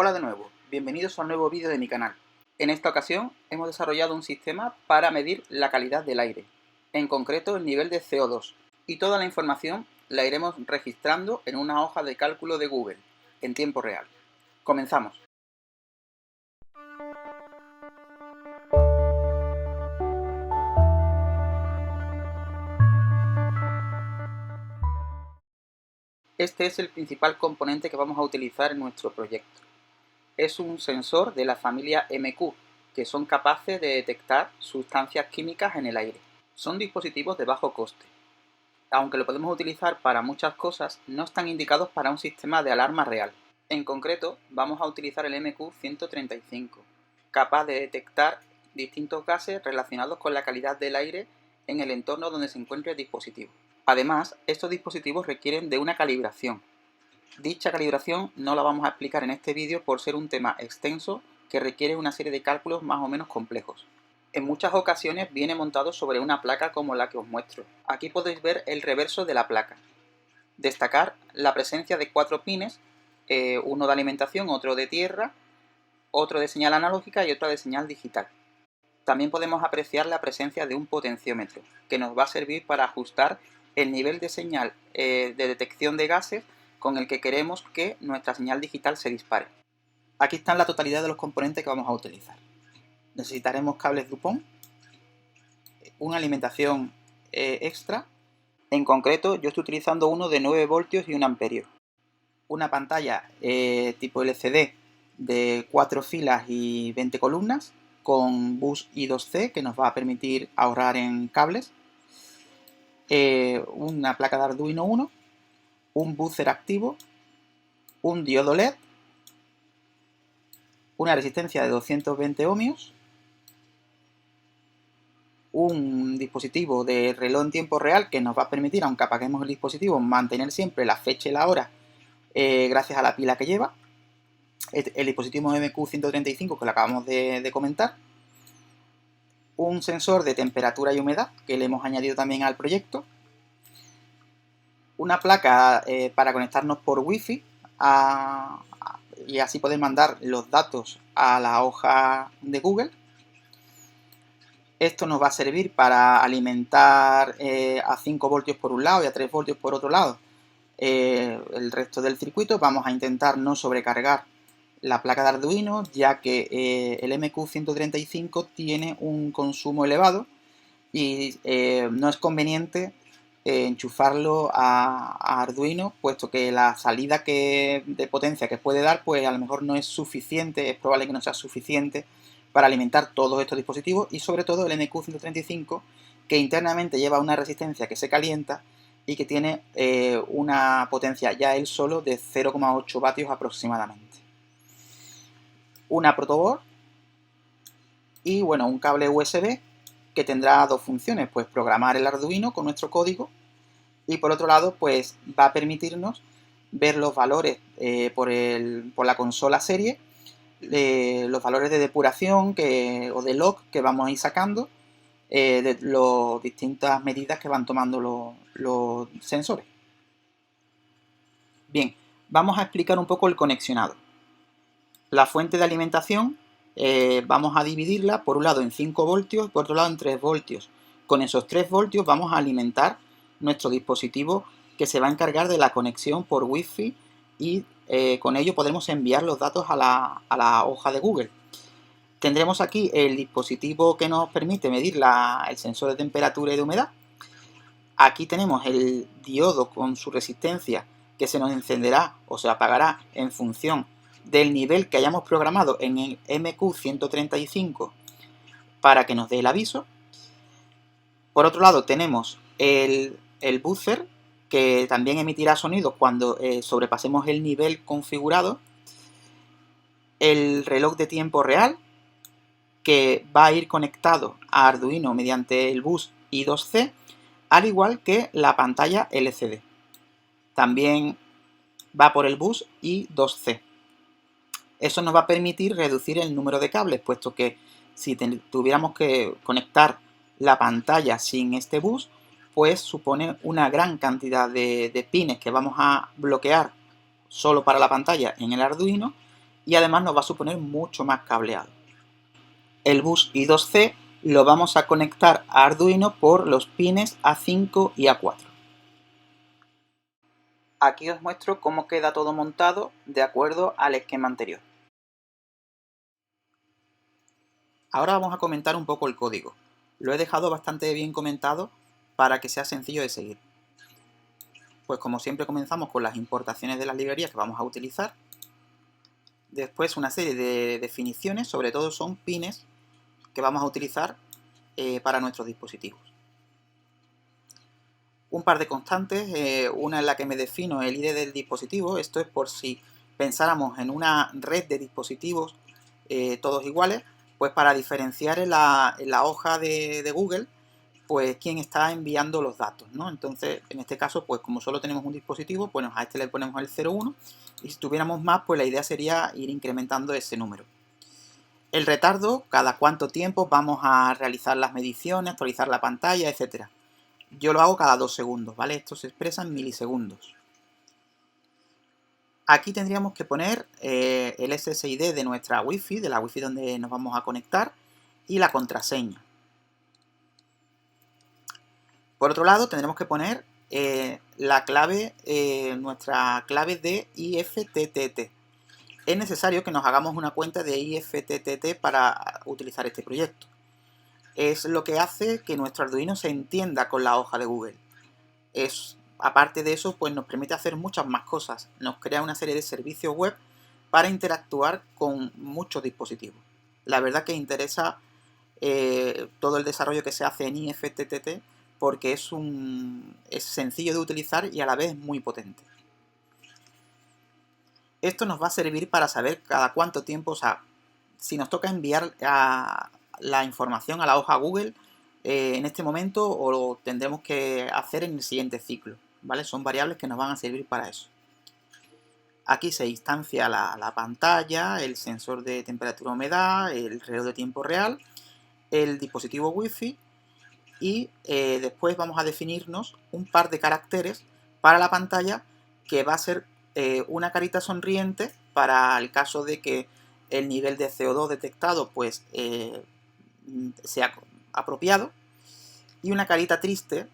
Hola de nuevo, bienvenidos a un nuevo vídeo de mi canal. En esta ocasión hemos desarrollado un sistema para medir la calidad del aire, en concreto el nivel de CO2, y toda la información la iremos registrando en una hoja de cálculo de Google, en tiempo real. Comenzamos. Este es el principal componente que vamos a utilizar en nuestro proyecto. Es un sensor de la familia MQ, que son capaces de detectar sustancias químicas en el aire. Son dispositivos de bajo coste. Aunque lo podemos utilizar para muchas cosas, no están indicados para un sistema de alarma real. En concreto, vamos a utilizar el MQ135, capaz de detectar distintos gases relacionados con la calidad del aire en el entorno donde se encuentre el dispositivo. Además, estos dispositivos requieren de una calibración. Dicha calibración no la vamos a explicar en este vídeo por ser un tema extenso que requiere una serie de cálculos más o menos complejos. En muchas ocasiones viene montado sobre una placa como la que os muestro. Aquí podéis ver el reverso de la placa. Destacar la presencia de 4 pines, uno de alimentación, otro de tierra, otro de señal analógica y otro de señal digital. También podemos apreciar la presencia de un potenciómetro, que nos va a servir para ajustar el nivel de señal de detección de gases con el que queremos que nuestra señal digital se dispare. Aquí están la totalidad de los componentes que vamos a utilizar. Necesitaremos cables Dupont, una alimentación extra. En concreto, yo estoy utilizando uno de 9 voltios y 1 amperio. Una pantalla tipo LCD de 4 filas y 20 columnas con bus I2C que nos va a permitir ahorrar en cables. Una placa de Arduino 1, un buzzer activo, un diodo LED, una resistencia de 220 ohmios, un dispositivo de reloj en tiempo real que nos va a permitir, aunque apaguemos el dispositivo, mantener siempre la fecha y la hora gracias a la pila que lleva. El dispositivo MQ135 que lo acabamos de comentar. Un sensor de temperatura y humedad que le hemos añadido también al proyecto. Una placa para conectarnos por Wi-Fi y así poder mandar los datos a la hoja de Google. Esto nos va a servir para alimentar a 5 voltios por un lado y a 3 voltios por otro lado el resto del circuito. Vamos a intentar no sobrecargar la placa de Arduino, ya que el MQ135 tiene un consumo elevado y no es conveniente enchufarlo a Arduino, puesto que la salida de potencia que puede dar, pues a lo mejor no es suficiente, es probable que no sea suficiente para alimentar todos estos dispositivos, y sobre todo el MQ135, que internamente lleva una resistencia que se calienta y que tiene una potencia ya él solo de 0,8 vatios aproximadamente. Una protoboard y bueno, un cable USB que tendrá dos funciones, pues programar el Arduino con nuestro código, y por otro lado pues va a permitirnos ver los valores por la consola serie, los valores de depuración o de log que vamos a ir sacando de las distintas medidas que van tomando los sensores. Bien, vamos a explicar un poco el conexionado. La fuente de alimentación vamos a dividirla por un lado en 5 voltios, por otro lado en 3 voltios. Con esos 3 voltios vamos a alimentar nuestro dispositivo que se va a encargar de la conexión por Wi-Fi y con ello podremos enviar los datos a la hoja de Google. Tendremos aquí el dispositivo que nos permite medir el sensor de temperatura y de humedad. Aquí tenemos el diodo con su resistencia que se nos encenderá o se apagará en función del nivel que hayamos programado en el MQ135 para que nos dé el aviso. Por otro lado tenemos el buzzer, que también emitirá sonido cuando sobrepasemos el nivel configurado. El reloj de tiempo real, que va a ir conectado a Arduino mediante el bus I2C, al igual que la pantalla LCD. También va por el bus I2C. Eso nos va a permitir reducir el número de cables, puesto que si tuviéramos que conectar la pantalla sin este bus, pues supone una gran cantidad de pines que vamos a bloquear solo para la pantalla en el Arduino, y además nos va a suponer mucho más cableado. El bus I2C lo vamos a conectar a Arduino por los pines A5 y A4. Aquí os muestro cómo queda todo montado de acuerdo al esquema anterior. Ahora vamos a comentar un poco el código. Lo he dejado bastante bien comentado para que sea sencillo de seguir. Pues como siempre comenzamos con las importaciones de las librerías que vamos a utilizar. Después una serie de definiciones, sobre todo son pines que vamos a utilizar para nuestros dispositivos. Un par de constantes, una en la que me defino el ID del dispositivo. Esto es por si pensáramos en una red de dispositivos todos iguales, pues para diferenciar en la hoja de Google, pues quién está enviando los datos, ¿no? Entonces, en este caso, pues como solo tenemos un dispositivo, pues a este le ponemos el 01, y si tuviéramos más, pues la idea sería ir incrementando ese número. El retardo, cada cuánto tiempo vamos a realizar las mediciones, actualizar la pantalla, etcétera. Yo lo hago cada 2 segundos, ¿vale? Esto se expresa en milisegundos. Aquí tendríamos que poner el SSID de nuestra Wi-Fi, de la Wi-Fi donde nos vamos a conectar, y la contraseña. Por otro lado, tendremos que poner la clave, nuestra clave de IFTTT. Es necesario que nos hagamos una cuenta de IFTTT para utilizar este proyecto. Es lo que hace que nuestro Arduino se entienda con la hoja de Google. Aparte de eso, pues nos permite hacer muchas más cosas. Nos crea una serie de servicios web para interactuar con muchos dispositivos. La verdad que interesa todo el desarrollo que se hace en IFTTT porque es sencillo de utilizar y a la vez muy potente. Esto nos va a servir para saber cada cuánto tiempo, o sea, si nos toca enviar la información a la hoja Google en este momento o lo tendremos que hacer en el siguiente ciclo, ¿vale? Son variables que nos van a servir para eso. Aquí se instancia la pantalla, el sensor de temperatura-humedad, el reloj de tiempo real, el dispositivo Wi-Fi y después vamos a definirnos un par de caracteres para la pantalla que va a ser una carita sonriente para el caso de que el nivel de CO2 detectado pues sea apropiado y una carita triste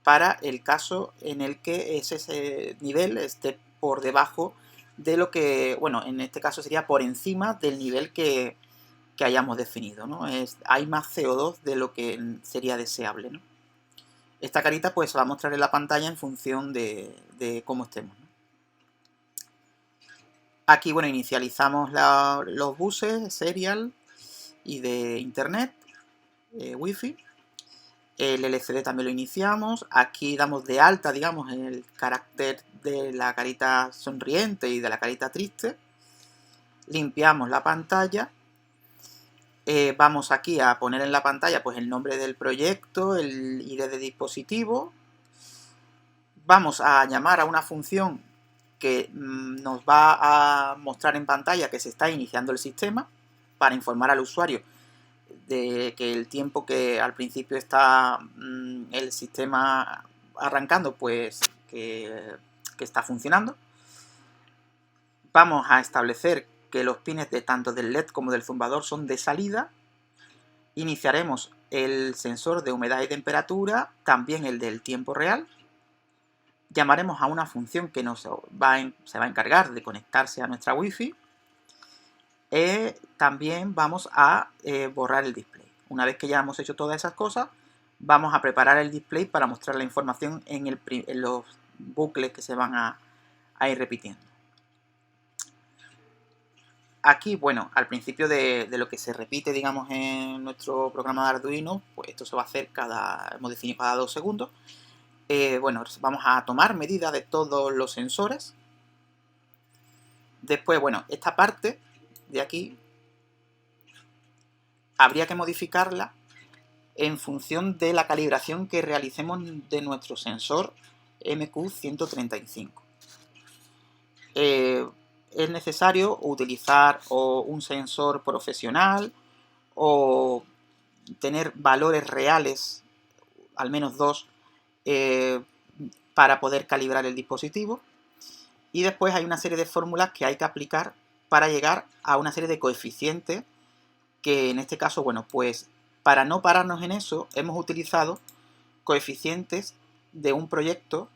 para el caso en el que ese nivel esté por debajo de lo que, bueno, en este caso sería por encima del nivel que hayamos definido, ¿no? Hay más CO2 de lo que sería deseable, ¿no? Esta carita pues se va a mostrar en la pantalla en función de cómo estemos, ¿no? Aquí, bueno, inicializamos los buses serial y de internet, Wi-Fi. El LCD también lo iniciamos. Aquí damos de alta, digamos, el carácter de la carita sonriente y de la carita triste. Limpiamos la pantalla. Vamos aquí a poner en la pantalla pues el nombre del proyecto, el ID de dispositivo. Vamos a llamar a una función que nos va a mostrar en pantalla que se está iniciando el sistema para informar al usuario de que el tiempo que al principio está el sistema arrancando, pues que está funcionando. Vamos a establecer que los pines de tanto del LED como del zumbador son de salida. Iniciaremos el sensor de humedad y temperatura, también el del tiempo real. Llamaremos a una función que se va a encargar de conectarse a nuestra Wi-Fi. También vamos a borrar el display. Una vez que ya hemos hecho todas esas cosas, vamos a preparar el display para mostrar la información en los bucles que se van a ir repitiendo. Aquí, bueno, al principio de lo que se repite, digamos, en nuestro programa de Arduino, pues esto se va a hacer hemos definido cada 2 segundos. Bueno, vamos a tomar medida de todos los sensores. Después, bueno, esta parte de aquí habría que modificarla en función de la calibración que realicemos de nuestro sensor MQ135. Es necesario utilizar un sensor profesional o tener valores reales, al menos 2, para poder calibrar el dispositivo. Y después hay una serie de fórmulas que hay que aplicar para llegar a una serie de coeficientes que en este caso, bueno, pues para no pararnos en eso, hemos utilizado coeficientes de un proyecto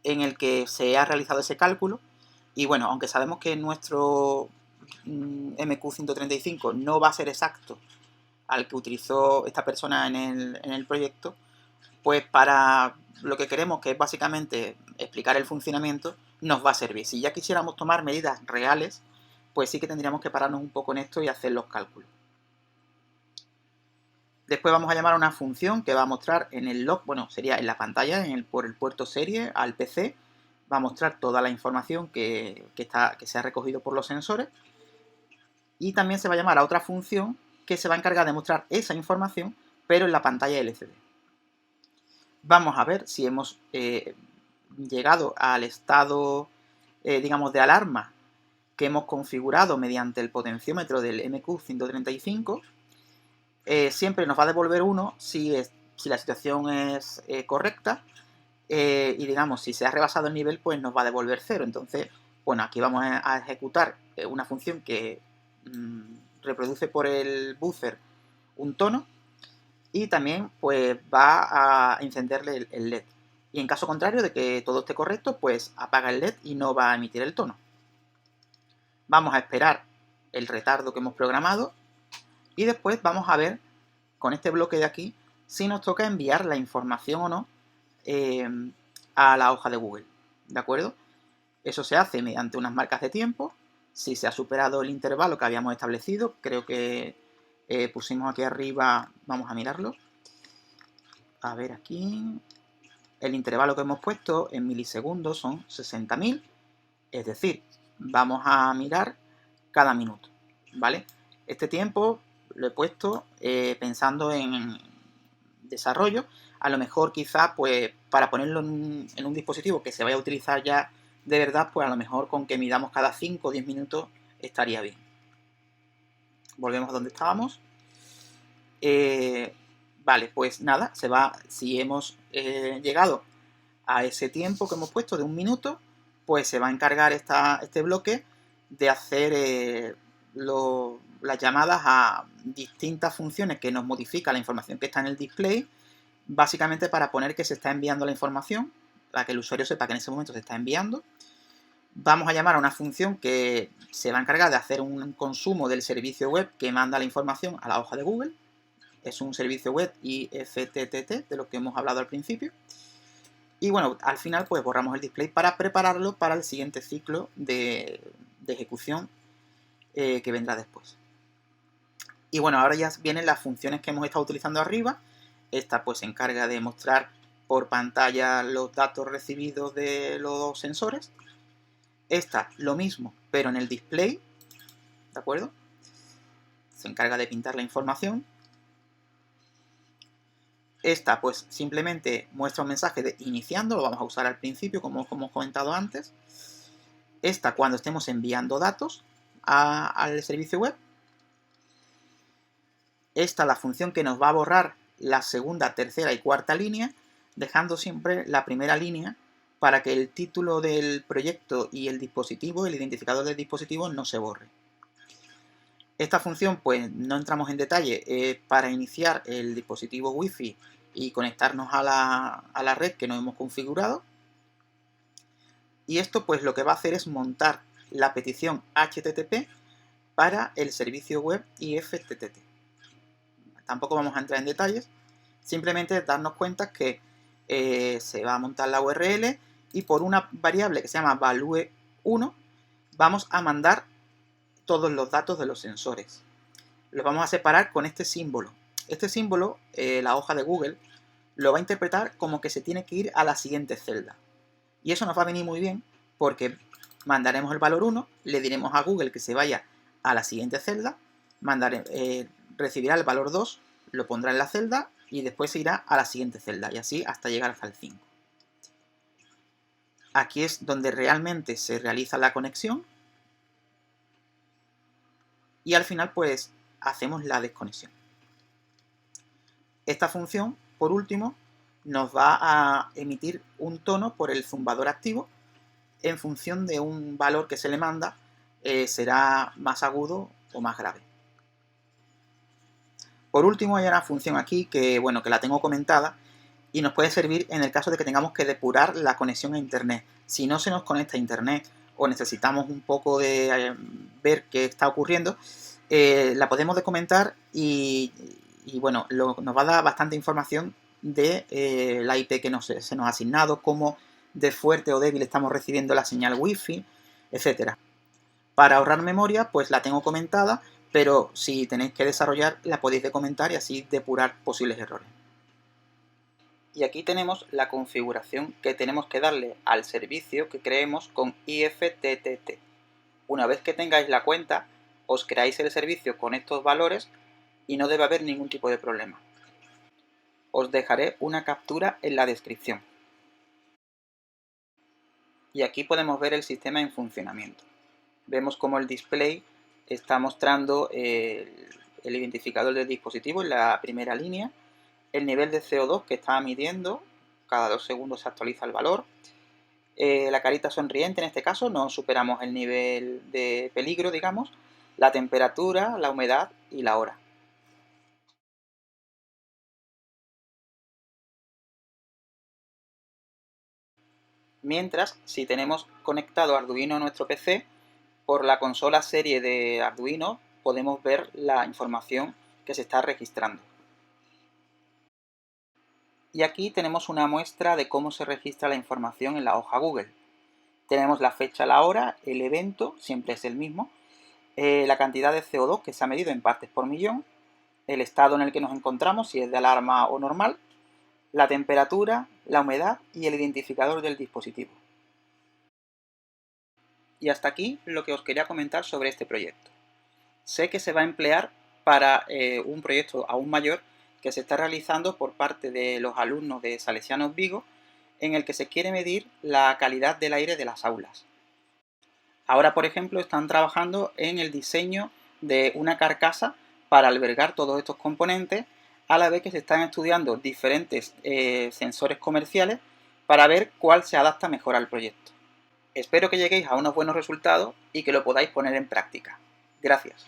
en el que se ha realizado ese cálculo. Y bueno, aunque sabemos que nuestro MQ135 no va a ser exacto al que utilizó esta persona en el proyecto, pues para lo que queremos, que es básicamente explicar el funcionamiento, nos va a servir. Si ya quisiéramos tomar medidas reales, pues sí que tendríamos que pararnos un poco en esto y hacer los cálculos. Después vamos a llamar a una función que va a mostrar en el log, bueno, sería en la pantalla, por el puerto serie al PC, va a mostrar toda la información que se ha recogido por los sensores. Y también se va a llamar a otra función que se va a encargar de mostrar esa información, pero en la pantalla LCD. Vamos a ver si hemos llegado al estado, digamos, de alarma que hemos configurado mediante el potenciómetro del MQ135. Siempre nos va a devolver 1 si la situación es correcta, y digamos, si se ha rebasado el nivel, pues nos va a devolver 0. Entonces, bueno, aquí vamos a ejecutar una función que reproduce por el buzzer un tono y también pues va a encenderle el LED. Y en caso contrario de que todo esté correcto, pues apaga el LED y no va a emitir el tono. Vamos a esperar el retardo que hemos programado y después vamos a ver con este bloque de aquí si nos toca enviar la información o no a la hoja de Google, ¿de acuerdo? Eso se hace mediante unas marcas de tiempo. Si se ha superado el intervalo que habíamos establecido, creo que pusimos aquí arriba, vamos a mirarlo. A ver aquí, el intervalo que hemos puesto en milisegundos son 60.000, es decir, vamos a mirar cada minuto, ¿vale? Este tiempo lo he puesto pensando en desarrollo. A lo mejor quizás pues para ponerlo en un dispositivo que se vaya a utilizar ya de verdad, pues a lo mejor con que midamos cada 5 o 10 minutos estaría bien. Volvemos a donde estábamos. Vale, pues nada, si hemos llegado a ese tiempo que hemos puesto de 1 minuto, pues se va a encargar este bloque de hacer las llamadas a distintas funciones que nos modifican la información que está en el display, básicamente para poner que se está enviando la información, para que el usuario sepa que en ese momento se está enviando. Vamos a llamar a una función que se va a encargar de hacer un consumo del servicio web que manda la información a la hoja de Google. Es un servicio web IFTTT, de lo que hemos hablado al principio. Y bueno, al final pues borramos el display para prepararlo para el siguiente ciclo de ejecución que vendrá después. Y bueno, ahora ya vienen las funciones que hemos estado utilizando arriba. Esta pues se encarga de mostrar por pantalla los datos recibidos de los sensores. Esta lo mismo, pero en el display, ¿de acuerdo? Se encarga de pintar la información. Esta pues simplemente muestra un mensaje de iniciando, lo vamos a usar al principio como hemos comentado antes. Esta cuando estemos enviando datos al servicio web. Esta la función que nos va a borrar la segunda, tercera y cuarta línea, dejando siempre la primera línea para que el título del proyecto y el dispositivo, el identificador del dispositivo, no se borre. Esta función, pues no entramos en detalle, para iniciar el dispositivo Wi-Fi y conectarnos a la red que nos hemos configurado. Y esto pues lo que va a hacer es montar la petición HTTP para el servicio web IFTTT. Tampoco vamos a entrar en detalles, simplemente darnos cuenta que se va a montar la URL y por una variable que se llama value1 vamos a mandar todos los datos de los sensores. Los vamos a separar con este símbolo. Este símbolo, la hoja de Google, lo va a interpretar como que se tiene que ir a la siguiente celda. Y eso nos va a venir muy bien porque mandaremos el valor 1, le diremos a Google que se vaya a la siguiente celda, recibirá el valor 2, lo pondrá en la celda y después se irá a la siguiente celda y así hasta llegar hasta el 5. Aquí es donde realmente se realiza la conexión y al final pues hacemos la desconexión. Esta función, por último, nos va a emitir un tono por el zumbador activo en función de un valor que se le manda, será más agudo o más grave. Por último, hay una función aquí que, bueno, que la tengo comentada y nos puede servir en el caso de que tengamos que depurar la conexión a internet. Si no se nos conecta a internet o necesitamos un poco de ver qué está ocurriendo, la podemos comentar y bueno, nos va a dar bastante información de la IP que se nos ha asignado, cómo de fuerte o débil estamos recibiendo la señal wifi, etcétera. Para ahorrar memoria, pues la tengo comentada, pero si tenéis que desarrollar, la podéis comentar y así depurar posibles errores. Y aquí tenemos la configuración que tenemos que darle al servicio que creemos con IFTTT. Una vez que tengáis la cuenta, os creáis el servicio con estos valores y no debe haber ningún tipo de problema. Os dejaré una captura en la descripción. Y aquí podemos ver el sistema en funcionamiento. Vemos como el display está mostrando el identificador del dispositivo en la primera línea, el nivel de CO2 que está midiendo, cada 2 segundos se actualiza el valor, la carita sonriente en este caso, no superamos el nivel de peligro, digamos, la temperatura, la humedad y la hora. Mientras, si tenemos conectado Arduino a nuestro PC, por la consola serie de Arduino podemos ver la información que se está registrando. Y aquí tenemos una muestra de cómo se registra la información en la hoja Google. Tenemos la fecha, la hora, el evento, siempre es el mismo, la cantidad de CO2 que se ha medido en partes por millón, el estado en el que nos encontramos, si es de alarma o normal, la temperatura, la humedad y el identificador del dispositivo. Y hasta aquí lo que os quería comentar sobre este proyecto. Sé que se va a emplear para un proyecto aún mayor que se está realizando por parte de los alumnos de Salesianos Vigo, en el que se quiere medir la calidad del aire de las aulas. Ahora, por ejemplo, están trabajando en el diseño de una carcasa para albergar todos estos componentes, a la vez que se están estudiando diferentes sensores comerciales para ver cuál se adapta mejor al proyecto. Espero que lleguéis a unos buenos resultados y que lo podáis poner en práctica. Gracias.